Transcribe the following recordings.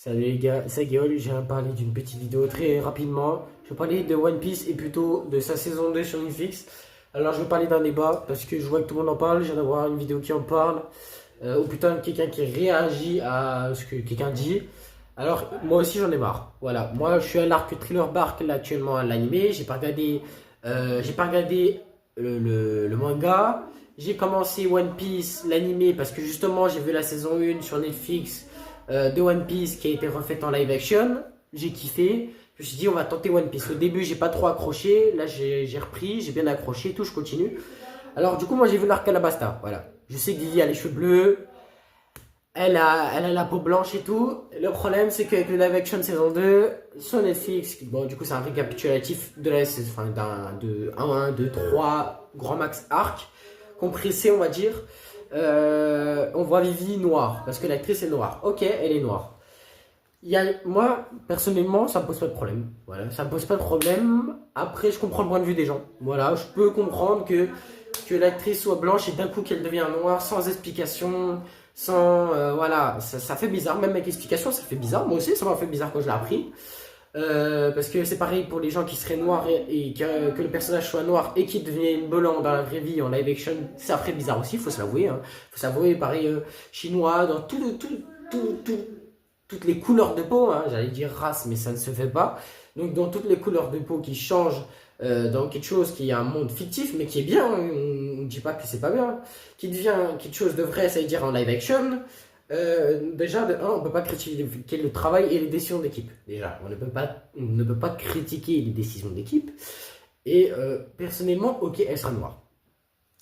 Salut les gars, c'est Guillaume, je viens parler d'une petite vidéo très rapidement. Je vais parler de One Piece et plutôt de sa saison 2 sur Netflix. Alors je vais parler d'un débat parce que je vois que tout le monde en parle, je viens d'avoir une vidéo qui en parle. Ou plutôt quelqu'un qui réagit à ce que quelqu'un dit. Alors moi aussi j'en ai marre. Voilà, moi je suis à l'arc Thriller Bark là actuellement à l'animé. J'ai pas regardé le manga. J'ai commencé One Piece, l'animé, parce que justement j'ai vu la saison 1 sur Netflix de One Piece qui a été refaite en live action. J'ai kiffé. Je me suis dit, on va tenter One Piece. Au début, j'ai pas trop accroché. Là, j'ai repris, j'ai bien accroché, tout, je continue. Alors, du coup, moi, j'ai vu l'arc Alabasta. Voilà. Je sais que Vivi a les cheveux bleus. Elle a la peau blanche et tout. Le problème, c'est qu'avec le live action saison 2, sur Netflix, bon, du coup, c'est un récapitulatif de la enfin, de 1, 2, 3, grand max arc, compressé, on va dire. On voit Vivi noire, parce que l'actrice est noire. Ok, elle est noire. Moi, personnellement, ça me pose pas de problème. Voilà, ça me pose pas de problème. Après, je comprends le point de vue des gens. Voilà, je peux comprendre que l'actrice soit blanche et d'un coup qu'elle devient noire sans explication, voilà, ça fait bizarre. Même avec explication, ça fait bizarre. Moi aussi, ça m'a fait bizarre quand je l'ai appris. Parce que c'est pareil pour les gens qui seraient noirs et que le personnage soit noir et qui devienne blanc dans la vraie vie en live action, ça ferait bizarre aussi, faut se l'avouer. Hein. Faut s'avouer, pareil, chinois, dans toutes les couleurs de peau, hein, j'allais dire race, mais ça ne se fait pas. Donc dans toutes les couleurs de peau qui changent dans quelque chose qui est un monde fictif, mais qui est bien, hein, on ne dit pas que c'est pas bien, qui devient quelque chose de vrai, ça veut dire en live action. Déjà, de un, on ne peut pas critiquer le travail et les décisions d'équipe. Déjà, on ne peut pas critiquer les décisions d'équipe. Et personnellement, ok, elle sera noire.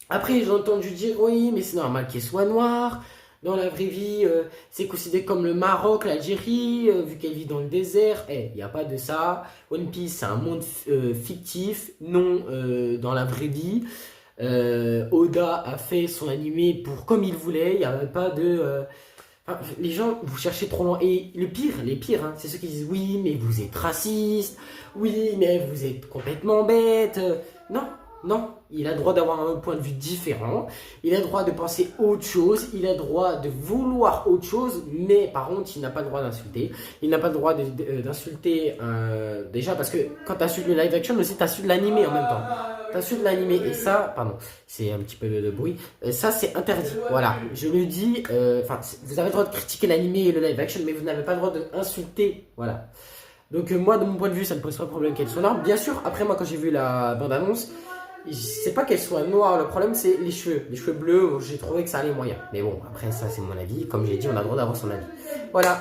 Après, j'ai entendu dire, oui, mais c'est normal qu'elle soit noire. Dans la vraie vie, c'est considéré comme le Maroc, l'Algérie, vu qu'elle vit dans le désert. Il n'y a pas de ça. One Piece, c'est un monde fictif, non dans la vraie vie. Oda a fait son animé pour comme il voulait. Il n'y avait pas de... Enfin, les gens, vous cherchez trop loin. Et les pires, hein, c'est ceux qui disent oui, mais vous êtes raciste. Oui, mais vous êtes complètement bête. Non, non. Il a le droit d'avoir un point de vue différent. Il a le droit de penser autre chose. Il a le droit de vouloir autre chose. Mais par contre, il n'a pas le droit d'insulter. Il n'a pas le droit d'insulter déjà parce que quand tu insultes le live action aussi, tu insultes l'animé en même temps. Tu insultes l'animé et ça, pardon, c'est un petit peu de bruit. Ça, c'est interdit. Voilà, je le dis. Vous avez le droit de critiquer l'animé et le live action, mais vous n'avez pas le droit d'insulter. Voilà. Donc moi, de mon point de vue, ça ne pose pas de problème qu'elle soit noire. Bien sûr, après moi, quand j'ai vu la bande-annonce, c'est pas qu'elle soit noire, le problème c'est les cheveux. Les cheveux bleus, j'ai trouvé que ça allait moyen. Mais bon, après ça c'est mon avis. Comme j'ai dit, on a le droit d'avoir son avis. Voilà.